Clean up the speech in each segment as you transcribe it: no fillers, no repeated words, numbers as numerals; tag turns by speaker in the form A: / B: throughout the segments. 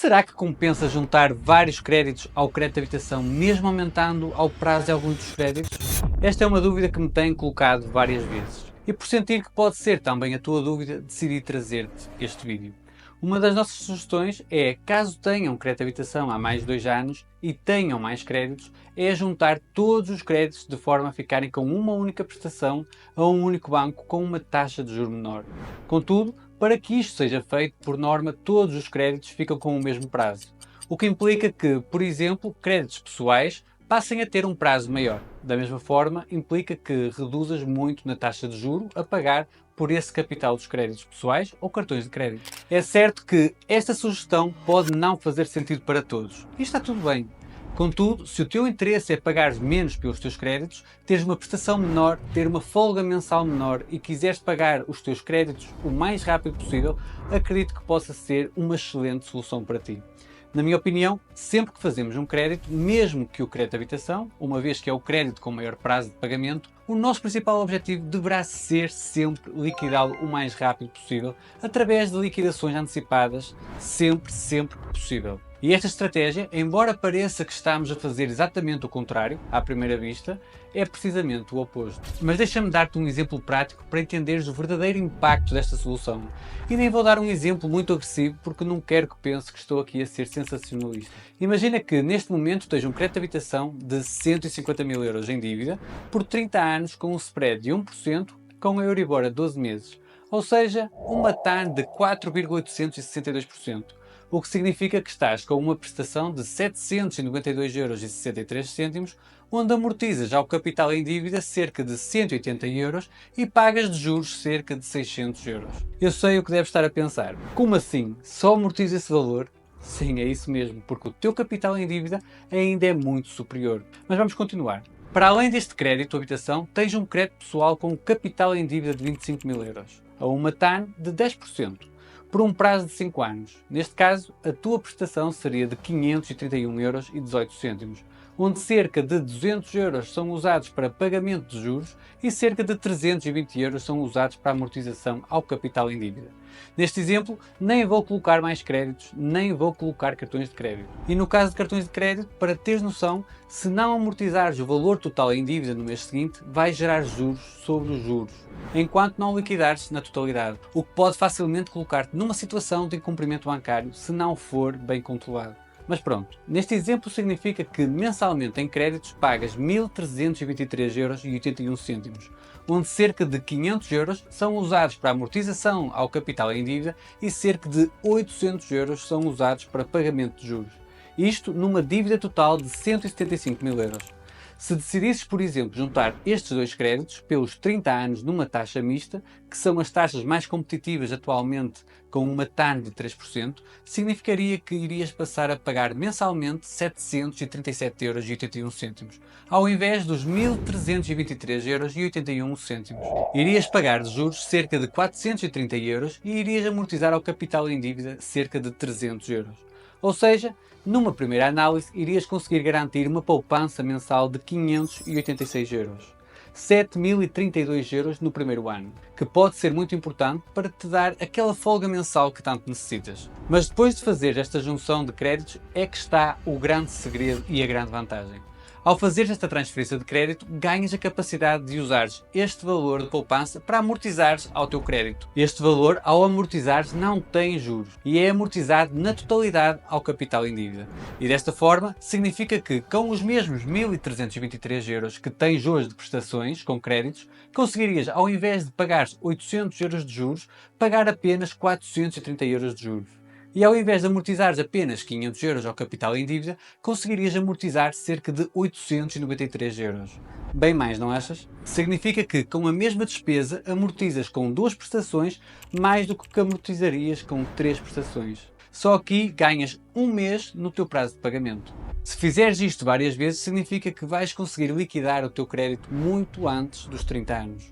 A: Será que compensa juntar vários créditos ao crédito de habitação, mesmo aumentando ao prazo de alguns dos créditos? Esta é uma dúvida que me têm colocado várias vezes. E por sentir que pode ser também a tua dúvida, decidi trazer-te este vídeo. Uma das nossas sugestões é, caso tenham crédito de habitação há mais de 2 anos e tenham mais créditos, é juntar todos os créditos de forma a ficarem com uma única prestação a um único banco com uma taxa de juros menor. Contudo, para que isto seja feito, por norma, todos os créditos ficam com o mesmo prazo, o que implica que, por exemplo, créditos pessoais passem a ter um prazo maior. Da mesma forma, implica que reduzas muito na taxa de juro a pagar por esse capital dos créditos pessoais ou cartões de crédito. É certo que esta sugestão pode não fazer sentido para todos, e está tudo bem. Contudo, se o teu interesse é pagar menos pelos teus créditos, teres uma prestação menor, ter uma folga mensal menor e quiseres pagar os teus créditos o mais rápido possível, acredito que possa ser uma excelente solução para ti. Na minha opinião, sempre que fazemos um crédito, mesmo que o crédito de habitação, uma vez que é o crédito com maior prazo de pagamento, o nosso principal objetivo deverá ser sempre liquidá-lo o mais rápido possível, através de liquidações antecipadas, sempre que possível. E esta estratégia, embora pareça que estamos a fazer exatamente o contrário, à primeira vista, é precisamente o oposto. Mas deixa-me dar-te um exemplo prático para entenderes o verdadeiro impacto desta solução. E nem vou dar um exemplo muito agressivo porque não quero que pense que estou aqui a ser sensacionalista. Imagina que neste momento tens um crédito de habitação de 150 mil euros em dívida por 30 anos com um spread de 1% com a Euribor a 12 meses. Ou seja, uma TAN de 4,862%. O que significa que estás com uma prestação de 792,63 euros, onde amortizas ao capital em dívida cerca de 180 euros e pagas de juros cerca de 600 euros. Eu sei o que deves estar a pensar. Como assim? Só amortiza esse valor? Sim, é isso mesmo, porque o teu capital em dívida ainda é muito superior. Mas vamos continuar. Para além deste crédito de habitação, tens um crédito pessoal com um capital em dívida de 25 mil euros, a uma TAN de 10%. Por um prazo de 5 anos. Neste caso, a tua prestação seria de 531,18 euros, onde cerca de 200 euros são usados para pagamento de juros e cerca de 320 euros são usados para amortização ao capital em dívida. Neste exemplo, nem vou colocar mais créditos, nem vou colocar cartões de crédito. E no caso de cartões de crédito, para teres noção, se não amortizares o valor total em dívida no mês seguinte, vai gerar juros sobre os juros, enquanto não liquidares na totalidade, o que pode facilmente colocar-te numa situação de incumprimento bancário se não for bem controlado. Mas pronto, neste exemplo significa que mensalmente em créditos pagas 1.323,81 euros, onde cerca de 500 euros são usados para amortização ao capital em dívida e cerca de 800 euros são usados para pagamento de juros. Isto numa dívida total de 175 mil euros. Se decidisses, por exemplo, juntar estes dois créditos pelos 30 anos numa taxa mista, que são as taxas mais competitivas atualmente com uma TAN de 3%, significaria que irias passar a pagar mensalmente 737,81 euros, ao invés dos 1.323,81 euros. Irias pagar de juros cerca de 430 euros e irias amortizar ao capital em dívida cerca de 300 euros. Ou seja, numa primeira análise, irias conseguir garantir uma poupança mensal de 586 euros. 7.032 euros no primeiro ano, que pode ser muito importante para te dar aquela folga mensal que tanto necessitas. Mas depois de fazer esta junção de créditos é que está o grande segredo e a grande vantagem. Ao fazer esta transferência de crédito, ganhas a capacidade de usares este valor de poupança para amortizares ao teu crédito. Este valor, ao amortizares, não tem juros e é amortizado na totalidade ao capital em dívida. E desta forma, significa que com os mesmos 1.323 euros que tens hoje de prestações com créditos, conseguirias, ao invés de pagares 800 euros de juros, pagar apenas 430 euros de juros. E ao invés de amortizares apenas 500 euros ao capital em dívida, conseguirias amortizar cerca de 893 euros. Bem mais, não achas? Significa que com a mesma despesa amortizas com 2 prestações mais do que amortizarias com 3 prestações. Só aqui ganhas um mês no teu prazo de pagamento. Se fizeres isto várias vezes, significa que vais conseguir liquidar o teu crédito muito antes dos 30 anos.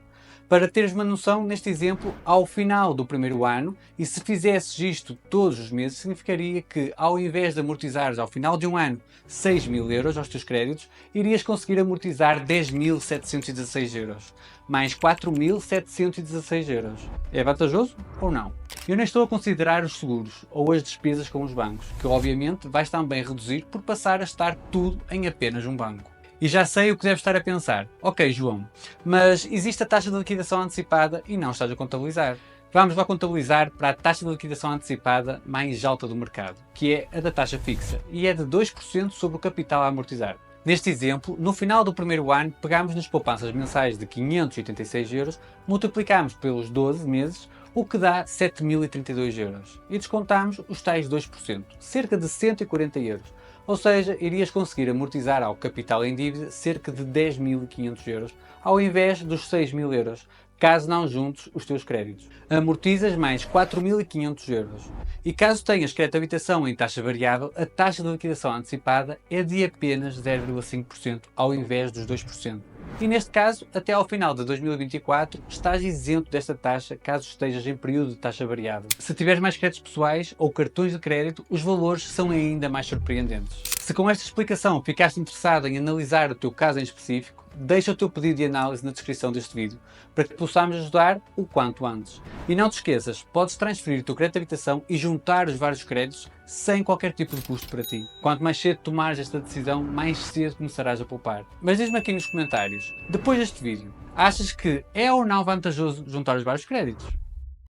A: Para teres uma noção, neste exemplo, ao final do primeiro ano, e se fizesses isto todos os meses, significaria que, ao invés de amortizares ao final de um ano 6.000 euros aos teus créditos, irias conseguir amortizar 10.716 euros, mais 4.716 euros. É vantajoso ou não? Eu nem estou a considerar os seguros ou as despesas com os bancos, que obviamente vais também reduzir por passar a estar tudo em apenas um banco. E já sei o que deves estar a pensar. Ok, João, mas existe a taxa de liquidação antecipada e não estás a contabilizar. Vamos lá contabilizar para a taxa de liquidação antecipada mais alta do mercado, que é a da taxa fixa, e é de 2% sobre o capital a amortizar. Neste exemplo, no final do primeiro ano, pegamos nas poupanças mensais de 586 euros, multiplicamos pelos 12 meses, o que dá 7.032 euros, e descontamos os tais 2%, cerca de 140 euros. Ou seja, irias conseguir amortizar ao capital em dívida cerca de 10.500 euros, ao invés dos 6.000 euros, caso não juntes os teus créditos. Amortizas mais 4.500 euros. E caso tenhas crédito de habitação em taxa variável, a taxa de liquidação antecipada é de apenas 0,5% ao invés dos 2%. E neste caso, até ao final de 2024, estás isento desta taxa caso estejas em período de taxa variável. Se tiveres mais créditos pessoais ou cartões de crédito, os valores são ainda mais surpreendentes. Se com esta explicação ficaste interessado em analisar o teu caso em específico, deixa o teu pedido de análise na descrição deste vídeo, para que possamos ajudar o quanto antes. E não te esqueças, podes transferir o teu crédito de habitação e juntar os vários créditos sem qualquer tipo de custo para ti. Quanto mais cedo tomares esta decisão, mais cedo começarás a poupar. Mas diz-me aqui nos comentários, depois deste vídeo, achas que é ou não vantajoso juntar os vários créditos?